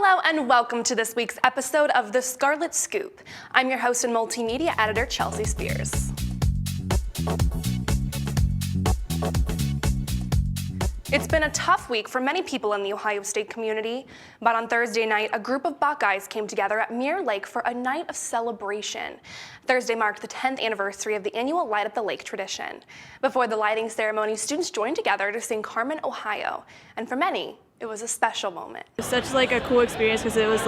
Hello and welcome to this week's episode of the Scarlet Scoop. I'm your host and multimedia editor, Chelsea Spears. It's been a tough week for many people in the Ohio State community, but on Thursday night, a group of Buckeyes came together at Mirror Lake for a night of celebration. Thursday marked the 10th anniversary of the annual Light Up the Lake tradition. Before the lighting ceremony, students joined together to sing Carmen, Ohio, and for many, it was a special moment. It was such a cool experience because it was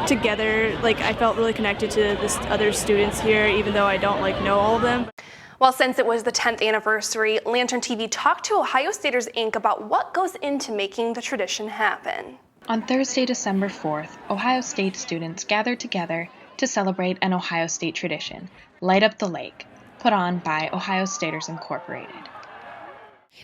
together. I felt really connected to the other students here, even though I don't know all of them. Well, since it was the 10th anniversary, Lantern TV talked to Ohio Staters Inc. about what goes into making the tradition happen. On Thursday, December 4th, Ohio State students gathered together to celebrate an Ohio State tradition, Light Up the Lake, put on by Ohio Staters Incorporated.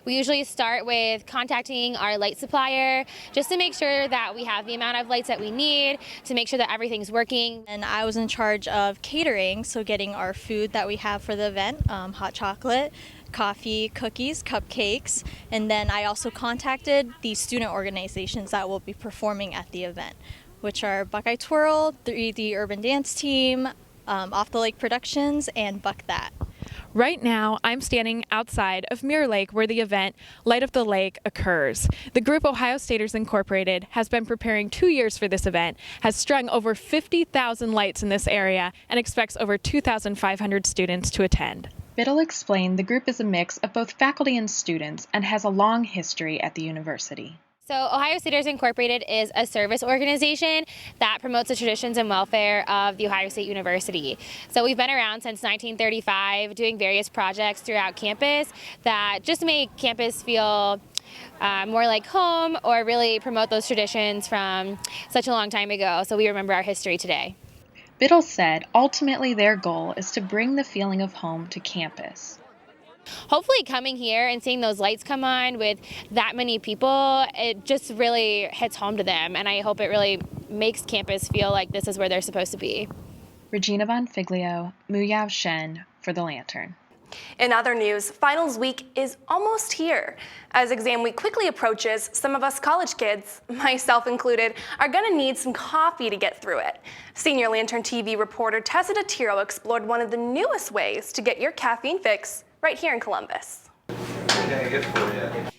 We usually start with contacting our light supplier just to make sure that we have the amount of lights that we need, to make sure that everything's working. And I was in charge of catering, so getting our food that we have for the event, hot chocolate, coffee, cookies, cupcakes, and then I also contacted the student organizations that will be performing at the event, which are Buckeye Twirl, the Urban Dance Team, Off the Lake Productions, and Buck That. Right now, I'm standing outside of Mirror Lake where the event Light Up the Lake occurs. The group Ohio Staters Incorporated has been preparing 2 years for this event, has strung over 50,000 lights in this area, and expects over 2,500 students to attend. Biddle explained the group is a mix of both faculty and students and has a long history at the university. So Ohio Staters Incorporated is a service organization that promotes the traditions and welfare of the Ohio State University. So we've been around since 1935 doing various projects throughout campus that just make campus feel more like home or really promote those traditions from such a long time ago, so we remember our history today. Biddle said ultimately their goal is to bring the feeling of home to campus. Hopefully coming here and seeing those lights come on with that many people, it just really hits home to them, and I hope it really makes campus feel like this is where they're supposed to be. Regina Von Figlio, Muyav Shen for The Lantern. In other news, finals week is almost here. As exam week quickly approaches, some of us college kids, myself included, are going to need some coffee to get through it. Senior Lantern TV reporter Tessa DeTiro explored one of the newest ways to get your caffeine fix right here in Columbus.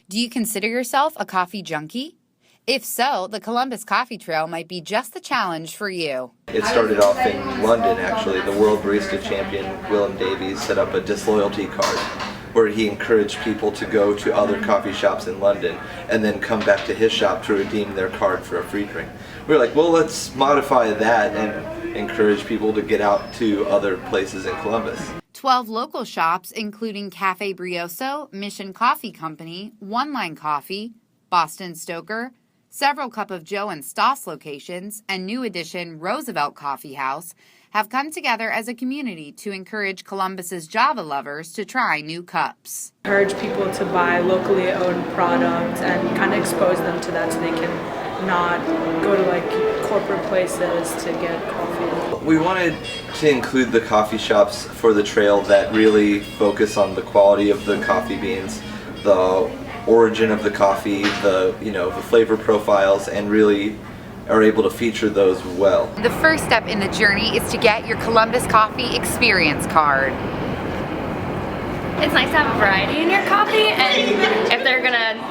Do you consider yourself a coffee junkie? If so, the Columbus Coffee Trail might be just the challenge for you. It started off in London, actually. The world barista champion, Willem Davies, set up a disloyalty card where he encouraged people to go to other coffee shops in London and then come back to his shop to redeem their card for a free drink. We were like, well, let's modify that and encourage people to get out to other places in Columbus. 12 local shops, including Cafe Brioso, Mission Coffee Company, One Line Coffee, Boston Stoker, several Cup of Joe and Stoss locations, and new addition Roosevelt Coffee House, have come together as a community to encourage Columbus's Java lovers to try new cups. Encourage people to buy locally owned products and kind of expose them to that so they can not go to corporate places to get coffee. We wanted to include the coffee shops for the trail that really focus on the quality of the coffee beans, the origin of the coffee, the flavor profiles, and really are able to feature those well. The first step in the journey is to get your Columbus Coffee Experience card. It's nice to have a variety in your coffee, and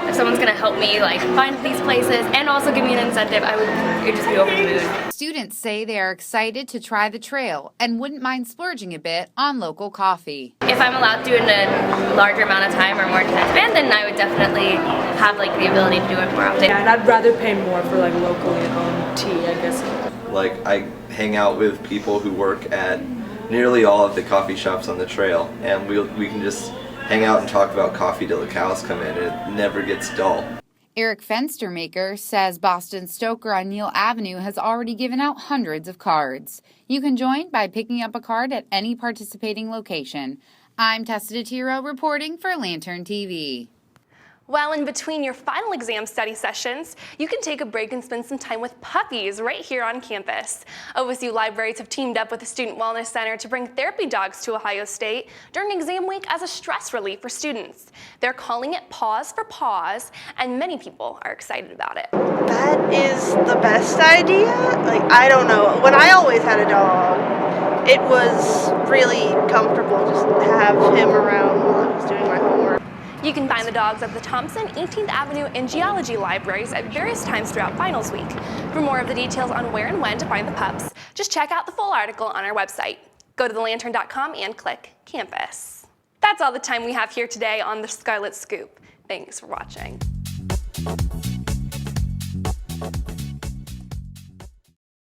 if someone's gonna help me find these places and also give me an incentive, it'd just be over the moon. Students say they are excited to try the trail and wouldn't mind splurging a bit on local coffee. If I'm allowed to do it in a larger amount of time or more intense band, then I would definitely have the ability to do it more often. Yeah, and I'd rather pay more for locally owned tea, I guess. I hang out with people who work at nearly all of the coffee shops on the trail, and we can just hang out and talk about coffee till the cows come in, and it never gets dull. Eric Fenstermaker says Boston Stoker on Neal Avenue has already given out hundreds of cards. You can join by picking up a card at any participating location. I'm Tessa DeTiro reporting for Lantern TV. Well, in between your final exam study sessions, you can take a break and spend some time with puppies right here on campus. OSU libraries have teamed up with the Student Wellness Center to bring therapy dogs to Ohio State during exam week as a stress relief for students. They're calling it Paws for Paws, and many people are excited about it. That is the best idea. Like, I don't know. When I always had a dog, it was really comfortable just to have him around while I was doing my homework. You can find the dogs at the Thompson, 18th Avenue, and Geology libraries at various times throughout finals week. For more of the details on where and when to find the pups, just check out the full article on our website. Go to thelantern.com and click Campus. That's all the time we have here today on the Scarlet Scoop. Thanks for watching.